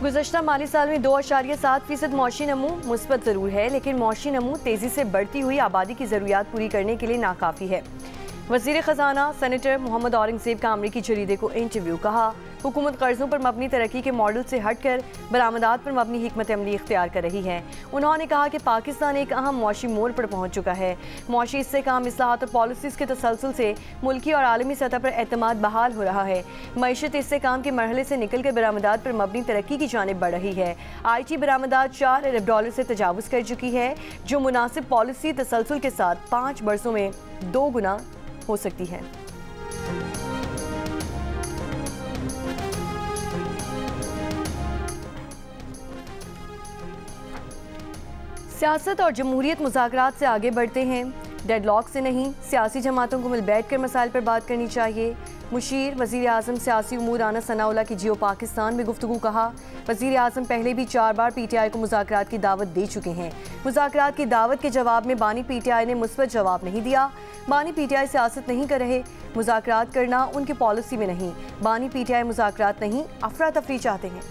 गुज़श्ता माली साल में 2.7% मौशी नमू मुस्बत ज़रूर है, लेकिन मौशी नमू तेज़ी से बढ़ती हुई आबादी की ज़रूरियात पूरी करने के लिए नाकाफ़ी है। वज़ीर ख़जाना सेनेटर मोहम्मद औरंगज़ेब का अमरीकी जरीदे को इंटरव्यू। कहा, हुकूमत कर्ज़ों पर मबनी तरक्की के मॉडल से हटकर बरामदात पर मबनी हिकमत अमली इख्तियार कर रही है। उन्होंने कहा कि पाकिस्तान एक अहम मौशी मोड़ पर पहुँच चुका है। मौशी इस्तेहकाम, इस्लाहात और पॉलिसीज़ के तसलसल से मुल्की और आलमी सतह पर एतमाद बहाल हो रहा है। मईशत इस्तेहकाम के मरहले से निकल कर बरामदात पर मबनी तरक्की की जानिब बढ़ रही है। IT बरामदात $4 अरब से तजावुज़ कर चुकी है, जो मुनासिब पॉलिसी तसलसल के साथ 5 बरसों में 2 गुना हो सकती है। सियासत और जमहूरियत मुज़ाकरात से आगे बढ़ते हैं, डेडलॉक से नहीं। सियासी जमातों को मिल बैठ कर मसाइल पर बात करनी चाहिए। मुशीर वज़ीर आज़म सियासी उमूर आना सनाउल्लाह की जियो पाकिस्तान में गुफ्तगू। कहा, वज़ीर आज़म पहले भी 4 बार PTI को मुज़ाकरात की दावत दे चुके हैं। मुज़ाकरात की दावत के जवाब में बानी PTI ने मुस्बत जवाब नहीं दिया। बानी PTI सियासत नहीं कर रहे, मुज़ाकरात करना उनकी पॉलिसी में नहीं। बानी PTI मुज़ाकरात नहीं, अफरा तफरी चाहते हैं।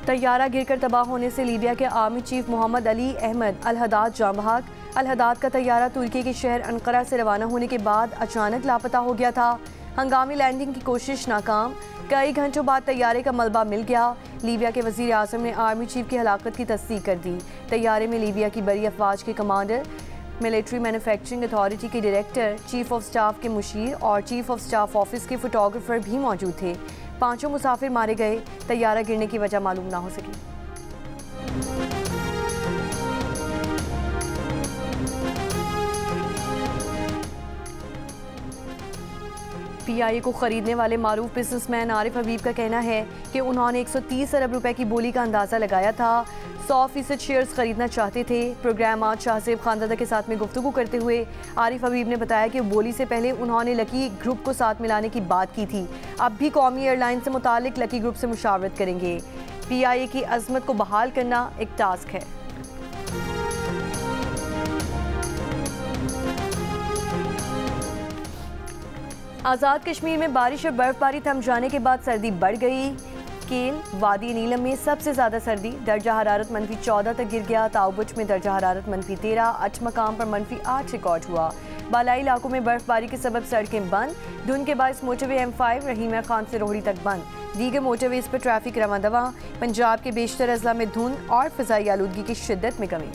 तैयारा गिरकर तबाह होने से लीबिया के आर्मी चीफ मोहम्मद अली अहमद अल हदाद जाँ बहक। अल हदाद का तैयारा तुर्की के शहर अंकारा से रवाना होने के बाद अचानक लापता हो गया था। हंगामी लैंडिंग की कोशिश नाकाम। कई घंटों बाद तैयारे का मलबा मिल गया। लीबिया के वज़ीर आज़म ने आर्मी चीफ की हलाकत की तस्दीक कर दी। तैयारे में लीबिया की बरी अफवाज के कमांडर, मिलिट्री मैन्युफैक्चरिंग अथॉरिटी के डायरेक्टर, चीफ ऑफ स्टाफ के मुशीर और चीफ ऑफ स्टाफ ऑफिस के फोटोग्राफर भी मौजूद थे। 5 मुसाफिर मारे गए। तैयारा गिरने की वजह मालूम ना हो सकी। PIA को खरीदने वाले मारूफ बिजनेसमैन आरिफ हबीब का कहना है कि उन्होंने 130 अरब रुपए की बोली का अंदाज़ा लगाया था। 100% शेयर्स खरीदना चाहते थे। प्रोग्राम आज शाहजेब खानदादा के साथ में गुफ्तगू करते हुए आरिफ हबीब ने बताया कि बोली से पहले उन्होंने लकी ग्रुप को साथ मिलाने की बात की थी। अब भी कौमी एयरलाइन से मुतालिक लकी ग्रुप से मुशावरत करेंगे। PIA की अजमत को बहाल करना एक टास्क है। आज़ाद कश्मीर में बारिश और बर्फबारी थम जाने के बाद सर्दी बढ़ गई। केल वादी नीलम में सबसे ज़्यादा सर्दी, दर्जा हरारत -14 तक गिर गया। ताउबुच में दर्जा हरारत -13, 8 मकाम पर -8 रिकॉर्ड हुआ। बालाई इलाकों में बर्फबारी के सबब सड़कें बंद। धुंध के बायस मोटरवे M5 रहीम खान से रोहड़ी तक बंद। दीगर मोटरवेज पर ट्रैफिक रवां दवा। पंजाब के बेशतर अजला में धुंध और फ़िज़ाई आलूदगी की शिद्दत में कमी।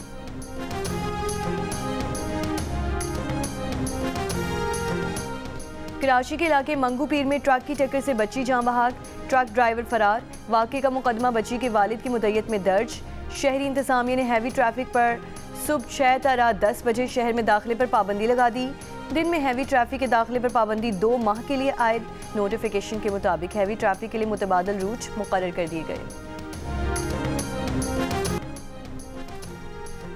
कराची के इलाके मंगू पीर में ट्रक की टक्कर से बच्ची जाँ बहक, ट्रक ड्राइवर फरार। वाक़े का मुकदमा बच्ची के वालिद की मुद्दत में दर्ज। शहरी इंतज़ामिया ने हैवी ट्रैफिक पर सुबह 6 ta 10 बजे शहर में दाखिले पर पाबंदी लगा दी। दिन में हैवी ट्रैफिक के दाखिले पर पाबंदी 2 माह के लिए आयद। नोटिफिकेशन के मुताबिक हैवी ट्रैफिक के लिए मुतबादल रूट मुकर्रर कर दिए गए।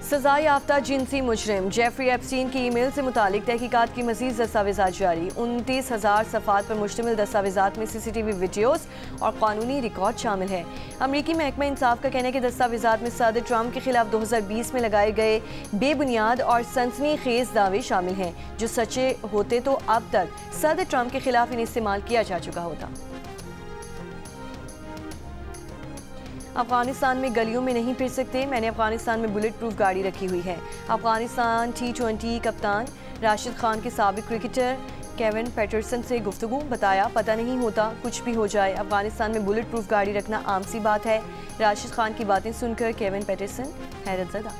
सजा याफ्ता जिनसी मुजरिम जेफरी एप्स्टीन की ईमेल से मुतालिक तहकीकात की मज़ीद दस्तावेज़ात जारी। 29,000 सफ़ात पर मुश्तमिल दस्तावेज़ात में CCTV वीडियोज़ और कानूनी रिकॉर्ड शामिल है। अमरीकी महकमा इंसाफ का कहना है कि दस्तावेज़ात में सदर ट्रंप के खिलाफ 2020 में लगाए गए बेबुनियाद और सनसनीखेज़ दावे शामिल हैं, जो सच्चे होते तो अब तक सदर ट्रंप के खिलाफ इन्हें इस्तेमाल किया जा चुका होता। अफगानिस्तान में गलियों में नहीं फिर सकते, मैंने अफगानिस्तान में बुलेट प्रूफ गाड़ी रखी हुई है। अफगानिस्तान T20 कप्तान राशिद खान के साबिक क्रिकेटर केविन पैटरसन से गुफ्तगू। बताया, पता नहीं होता, कुछ भी हो जाए, अफगानिस्तान में बुलेट प्रूफ गाड़ी रखना आम सी बात है। राशिद खान की बातें सुनकर केविन पैटरसन हैरतज़दा।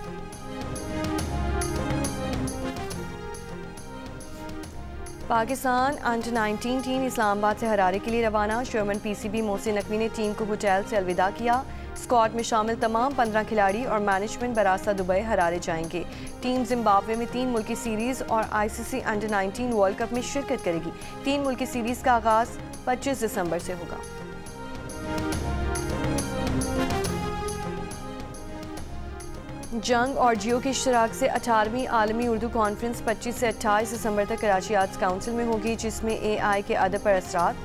पाकिस्तान अंडर-19 टीम इस्लामाबाद से हरारे के लिए रवाना। चेयरमैन PCB मोहसिन नकवी ने टीम को होटल से अलविदा किया। स्क्वाड में शामिल तमाम 15 खिलाड़ी और मैनेजमेंट बरास्ता दुबई हरारे जाएंगे। टीम जिम्बाब्वे में 3 मुल्की सीरीज़ और ICC अंडर-19 वर्ल्ड कप में शिरकत करेगी। 3 मुल्की सीरीज़ का आगाज़ 25 दिसंबर से होगा। जंग और जियो के इश्तराक से 18वीं आलमी उर्दू कॉन्फ्रेंस 25 से 28 दिसंबर तक कराची आर्ट्स काउंसिल में होगी, जिसमें AI के अदब पर असरात,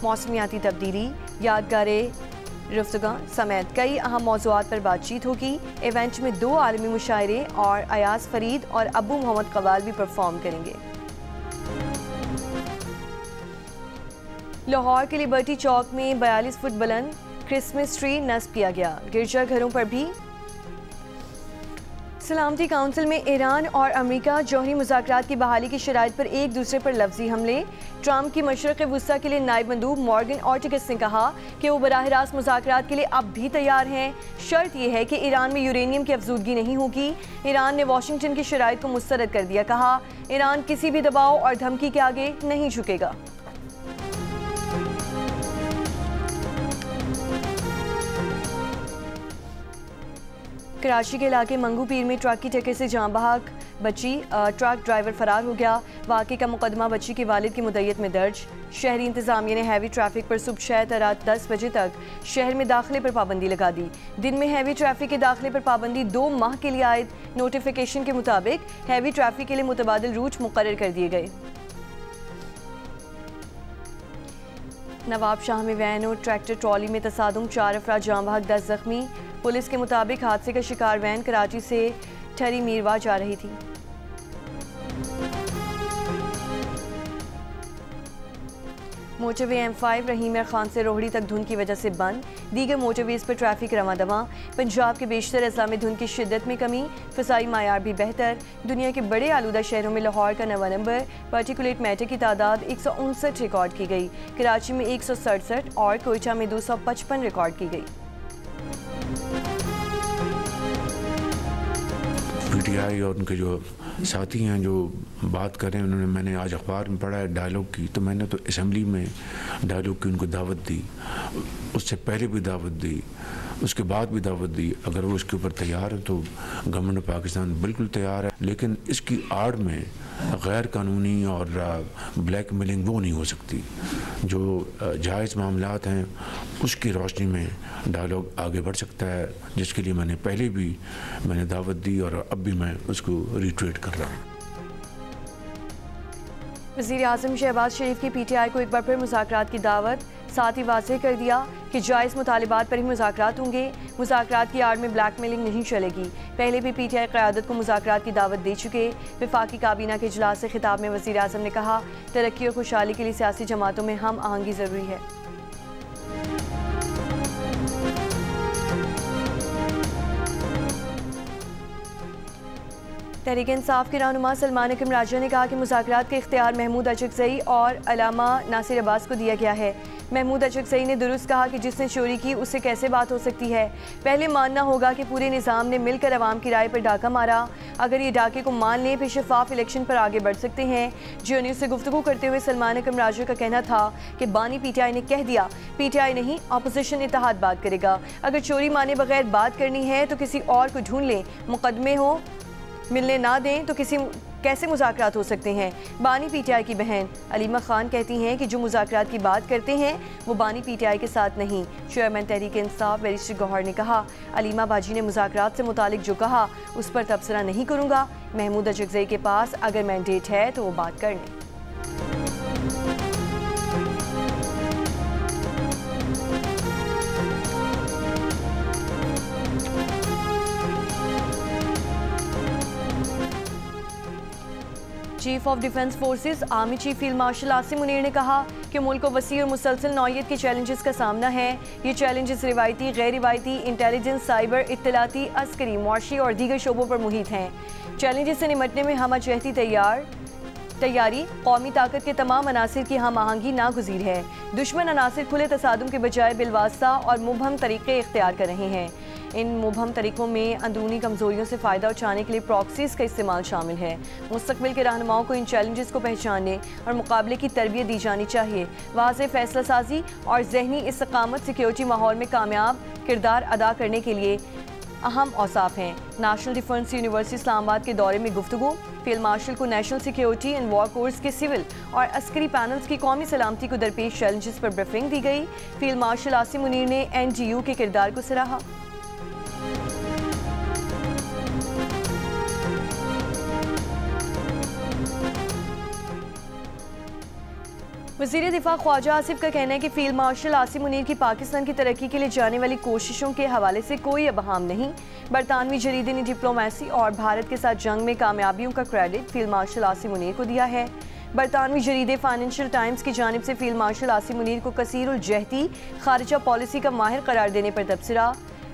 मौसमियाती तब्दीली, यादगारे रफ्तगा समेत कई अहम मौज़ूआत पर बातचीत होगी। इवेंट में 2 आलमी मुशायरे और अयाज फरीद और अबू मोहम्मद कवाल भी परफॉर्म करेंगे। लाहौर के लिबर्टी चौक में 42 फुट बुलंद क्रिसमस ट्री नस्ब किया गया। गिरजा घरों पर भी सलामती काउंसिल में ईरान और अमेरिका जौहरी मुज़ाकरात की बहाली की शराइत पर एक दूसरे पर लफ्जी हमले। ट्रंप की मशरक़ वुस्ता के लिए नायब मंदूब मॉर्गन ऑर्टिगस ने कहा कि वो बराह रास्त मुज़ाकरात के लिए अब भी तैयार हैं। शर्त यह है कि ईरान में यूरेनियम की अफजूदगी नहीं होगी। ईरान ने वाशिंगटन की शराइत को मुस्तरद कर दिया। कहा, ईरान किसी भी दबाव और धमकी के आगे नहीं झुकेगा। कराची के इलाके मंगू पीर में ट्रक की टक्कर से जान बहक बच्ची, ट्रक ड्राइवर फरार हो गया। वाक़े का मुकदमा बच्ची के वालिद की मुद्दत में दर्ज। शहरी इंतजामिया ने हैवी ट्रैफिक पर सुबह 6 से रात 10 बजे तक शहर में दाखिले पर पाबंदी लगा दी। दिन में हैवी ट्रैफिक के दाखिले पर पाबंदी 2 माह के लिए आयद। नोटिफिकेशन के मुताबिक हैवी ट्रैफिक के लिए मुतबादिल रूट मुकर्रर कर दिए गए। नवाब शाह में वैन और ट्रैक्टर ट्रॉली में तसादुम, 4 अफराद जान बहक, 10 जख्मी। पुलिस के मुताबिक हादसे का शिकार वैन कराची से ठरी मीरवा जा रही थी। मोटरवे M5 रहीम खान से रोहड़ी तक धुंध की वजह से बंद। दीगर मोटरवेज पर ट्रैफिक रवादवा। पंजाब के बेशतर अजला में धुंध की शिद्दत में कमी, फ़िज़ाई मायार भी बेहतर। दुनिया के बड़े आलूदा शहरों में लाहौर का 9वां नंबर। पार्टिकुलेट मैटर की तादाद 159 रिकॉर्ड की गई। कराची में 167 और कोयटा में 255 रिकॉर्ड की गई। PTI और उनके जो साथी हैं जो बात कर रहे हैं, उन्होंने, मैंने आज अखबार में पढ़ा है डायलॉग की, तो मैंने तो असम्बली में डायलॉग की उनको दावत दी, उससे पहले भी दावत दी, उसके बाद भी दावत दी। अगर वो इसके ऊपर तैयार है तो गवर्नमेंट ऑफ पाकिस्तान बिल्कुल तैयार है, लेकिन इसकी आड़ में गैर कानूनी और ब्लैक मेलिंग वो नहीं हो सकती। जो जायज़ मामलात हैं उसकी रोशनी में डायलॉग आगे बढ़ सकता है, जिसके लिए मैंने पहले भी दावत दी और अब भी मैं उसको रिट्रेट कर रहा हूँ। वज़ीर आज़म शहबाज शरीफ की PTI को एक बार फिर मुज़ाकरात की दावत, साथ ही वाज़ेह कर दिया कि जायज़ मुतालिबात पर ही मुज़ाकरात होंगे। मुज़ाकरात की आड़ में ब्लैकमेलिंग नहीं चलेगी। पहले भी PTI क़यादत को मुज़ाकरात की दावत दे चुके। वफाकी काबीना के इजलास से खिताब में वज़ीर आज़म ने कहा, तरक्की और खुशहाली के लिए सियासी जमातों में हम आहंगी ज़रूरी है। तहरीक इंसाफ के रहनुमा सलमान अकरम राजा ने कहा कि मुज़ाकरात का इख्तियार महमूद अचकज़ई और अलामा नासिर अब्बास को दिया गया है। महमूद अचकज़ई ने दुरुस्त कहा कि जिसने चोरी की उससे कैसे बात हो सकती है। पहले मानना होगा कि पूरे निज़ाम ने मिलकर अवाम की राय पर डाका मारा। अगर ये डाके को मान लें फिर शफाफ इलेक्शन पर आगे बढ़ सकते हैं। जियो न्यूज़ से गुफ्तगू करते हुए सलमान अकरम राजा का कहना था कि बानी PTI ने कह दिया, PTI नहीं अपोजिशन इत्तेहाद बात करेगा। अगर चोरी माने बगैर बात करनी है तो किसी और को ढूंढ लें, मुकदमे हो मिलने ना दें तो कैसे मुज़ाकरात हो सकते हैं। बानी PTI की बहन अलीमा खान कहती हैं कि जो मुज़ाकरात की बात करते हैं वो बानी PTI के साथ नहीं। चेयरमैन तहरीक इंसाफ बैरिस्टर गौहर ने कहा, अलीमा बाजी ने मुज़ाकरात से मुतालिक जो कहा उस पर तबसरा नहीं करूँगा। महमूद अचकज़ई के पास अगर मैंडेट है तो वो बात कर लें। Chief of defence forces army chief field marshal Asim Munir ने कहा कि मुल्क को वसी और मुसलसल नौइयत के चैलेंजेस का सामना है। ये चैलेंजेस रिवायती, गैर रिवायती, इंटेलिजेंस, साइबर, इत्तलाती, अस्करी, मुआशी और दीगर शोबों पर मुहित हैं। चैलेंजेस से निपटने में हम जहती तैयारी कौमी ताकत के तमाम अनासिर की हम आहंगी नागुज़ीर है। दुश्मन अनासिर खुले तसादुम के बजाय बिलवास्ता और मुबहम तरीक़े इख्तियार कर रहे हैं। इन मुबहम तरीक़ों में अंदरूनी कमज़ोरियों से फ़ायदा उठाने के लिए प्रॉक्सीज़ का इस्तेमाल शामिल है। मुस्तक़बिल के रहनुमाओं को इन चैलेंजेस को पहचानने और मुकाबले की तरबियत दी जानी चाहिए। वाज़ेह फ़ैसला साजी और ज़हनी इस्तक़ामत सिक्योरिटी माहौल में कामयाब किरदार अदा करने के लिए अहम औसाफ हैं। नेशनल डिफेंस यूनिवर्सिटी इस्लामाबाद के दौरे में गुफ्तगू। फील्ड मार्शल को national security and war course के सिविल और अस्करी पैनल्स की कौमी सलामती को दरपेश चैलेंजेस पर ब्रीफिंग दी गई। फील्ड मार्शल आसिम मुनीर ने NGU के किरदार को सराहा। वज़ीर दिफा ख्वाजा आसिफ का कहना है कि फील्ड मार्शल आसिम मुनीर की पाकिस्तान की तरक्की के लिए जाने वाली कोशिशों के हवाले से कोई अबहाम नहीं। बरतानवी जरीदे ने डिप्लोमेसी और भारत के साथ जंग में कामयाबियों का credit field marshal Asim Munir को दिया है। बरतानवी जरीदे फाइनेंशियल टाइम्स की जानिब से फील्ड मार्शल आसिम मुनीर को कसीरुल जहती खारिजा पॉलिसी का माहिर करार देने पर तबसरा।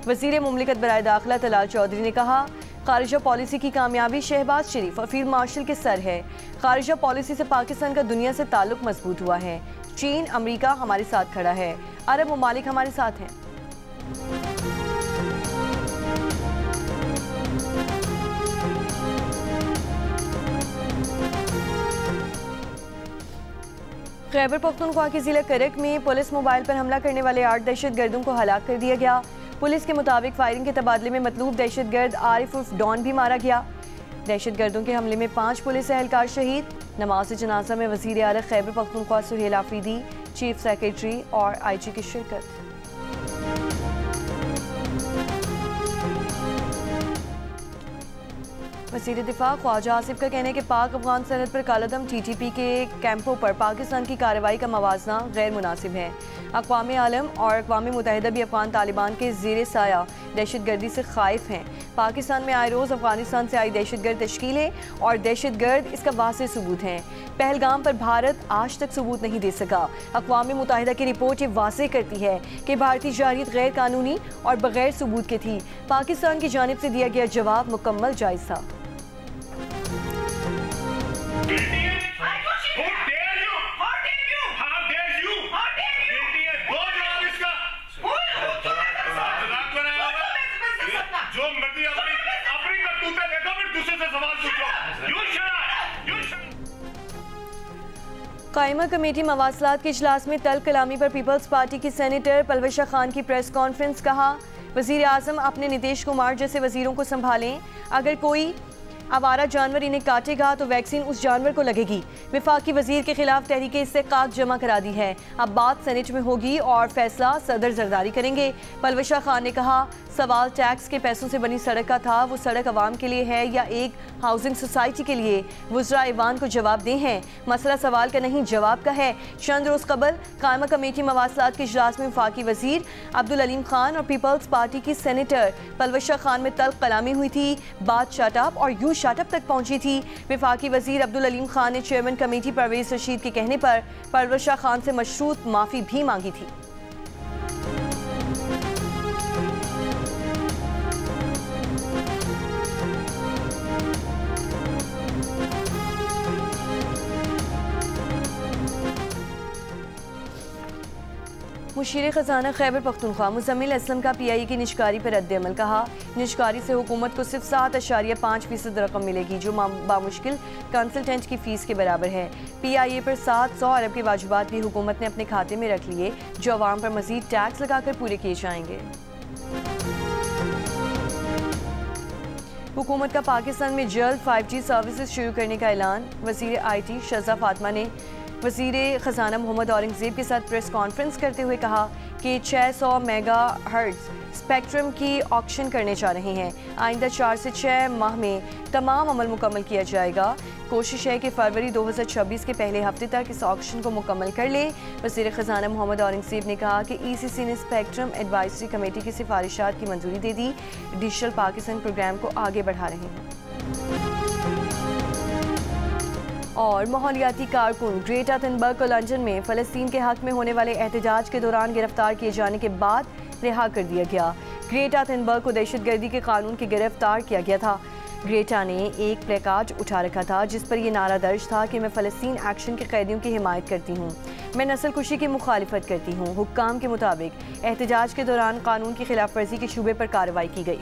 वज़ीर मुमलिकत बराए दाखिला तलाल चौधरी ने कहा, खारिजा पॉलिसी की कामयाबी शहबाज शरीफ और फील्ड मार्शल के सर है। खारिजा पॉलिसी से पाकिस्तान का दुनिया से ताल्लुक मजबूत हुआ है। चीन, अमेरिका हमारे साथ खड़ा है, अरब ममालिक हमारे साथ हैं। खैबर पख्तूनख्वा के जिला करक में पुलिस मोबाइल पर हमला करने वाले 8 दहशतगर्दों को हलाक कर दिया गया। पुलिस के मुताबिक फायरिंग के तबादले में मतलूब दहशतगर्द आरिफ उर्फ डॉन भी मारा गया। दहशतगर्दों के हमले में 5 पुलिस एहलकार शहीद। नमाज जनाजा में वज़ीर आला खैबर पख्तूनख्वा सुहेल आफरीदी, चीफ सेक्रेटरी और IG की शिरकत। वज़ीर दिफा ख्वाजा आसिफ का कहना है कि पाक अफगान सरहद पर कालादम TTP के कैंपों पर पाकिस्तान की कार्रवाई का मवाजना गैर मुनासिब है। अक़वाम आलम और अक़वाम मुत्तहिदा भी अफ़गान तालिबान के ज़ेर साया दहशतगर्दी से खाइफ हैं। पाकिस्तान में आए रोज़ अफगानिस्तान से आई दहशतगर्द तश्कीलें और दहशतगर्द इसका वाज़ेह सबूत हैं। पहलगाम पर भारत आज तक सबूत नहीं दे सका। अक़वाम मुत्तहिदा की रिपोर्ट ये वाज़ेह करती है कि भारतीय जारियत गैर कानूनी और बगैर सबूत के थी। पाकिस्तान की जानिब से दिया गया जवाब मुकम्मल जायज़ था। कायमा कमेटी मवासलात के इजलास में तल्ख कलामी पर पीपल्स पार्टी की सेनेटर पलवशा खान की प्रेस कॉन्फ्रेंस। कहा, वज़ीर आज़म अपने नीतीश कुमार जैसे वज़ीरों को संभालें। अगर कोई आवारा जानवर इन्हें काटेगा तो वैक्सीन उस जानवर को लगेगी। वफाकी वज़ीर के खिलाफ तहरीक इस्तेकाक जमा करा दी है। अब बात सेनेट में होगी और फैसला सदर जरदारी करेंगे। पलवशा खान ने कहा, सवाल टैक्स के पैसों से बनी सड़क का था। वो सड़क आवाम के लिए है या एक हाउसिंग सोसाइटी के लिए? वुज़रा ईवान को जवाब दे हैं। मसला सवाल का नहीं जवाब का है। चंद रोज़ कबल कायमा कमेटी मवासलात के इजलास में वफाकी वज़ीर अब्दुल अलीम खान और पीपल्स पार्टी की सेनेटर पलवशा खान में तल्ख कलामी हुई थी। बात शटअप और यूँ शटअप तक पहुंची थी। वफाकी वज़ीर अब्दुल अलीम खान ने चेयरमैन कमेटी परवेज़ रशीद के कहने पर पलवशा खान से मशरूत माफ़ी भी मांगी थी। मुशीर ख़जाना खैबर पख्तूनख्वा मुज़म्मिल असलम का PIA की निजकारी पर रद्द-ए-अमल। कहा, निजकारी से हुकूमत को सिर्फ 7.5% रकम मिलेगी जो बामुश्किल कंसल्टेंट की फ़ीस के बराबर है। PIA पर 700 अरब के वाजिबात भी हुकूमत ने अपने खाते में रख लिए जो अवाम पर मज़ीद टैक्स लगाकर पूरे किए जाएंगे। हुकूमत का पाकिस्तान में जल्द 5G सर्विसेज शुरू करने का ऐलान। वज़ीर IT शज़ा फातिमा ने वज़ीर ख़जाना मोहम्मद औरंगज़ेब के साथ प्रेस कॉन्फ्रेंस करते हुए कहा कि 600 मेगाहर्ट्ज़ स्पेक्ट्रम की ऑक्शन करने जा रहे हैं। आइंदा 4 से 6 माह में तमाम अमल मुकम्मल किया जाएगा। कोशिश है कि फरवरी 2026 के पहले हफ्ते तक इस ऑक्शन को मुकम्मल कर ले। वज़ीर ख़जाना मोहम्मद औरंगज़ेब ने कहा कि ECC ने स्पेक्ट्रम एडवाइजरी कमेटी की सिफारिशात की मंजूरी दे दी। डिजिटल पाकिस्तान प्रोग्राम को आगे बढ़ा रहे हैं। और माहौलियाती कारकुन ग्रेटा थुनबर्ग को लंदन में फ़लस्तीन के हक़ में होने वाले एहतजाज के दौरान गिरफ्तार किए जाने के बाद रिहा कर दिया गया। ग्रेटा थुनबर्ग को दहशतगर्दी के कानून के गिरफ्तार किया गया था। ग्रेटा ने एक प्लेकार्ड उठा रखा था जिस पर यह नारा दर्ज था कि मैं फ़लस्तीन एक्शन के कैदियों की हिमायत करती हूँ, मैं नस्ल कुशी की मुखालिफत करती हूँ। हुक्काम के मुताबिक एहतजाज के दौरान कानून की खिलाफ वर्जी के शुबे पर कार्रवाई की गई।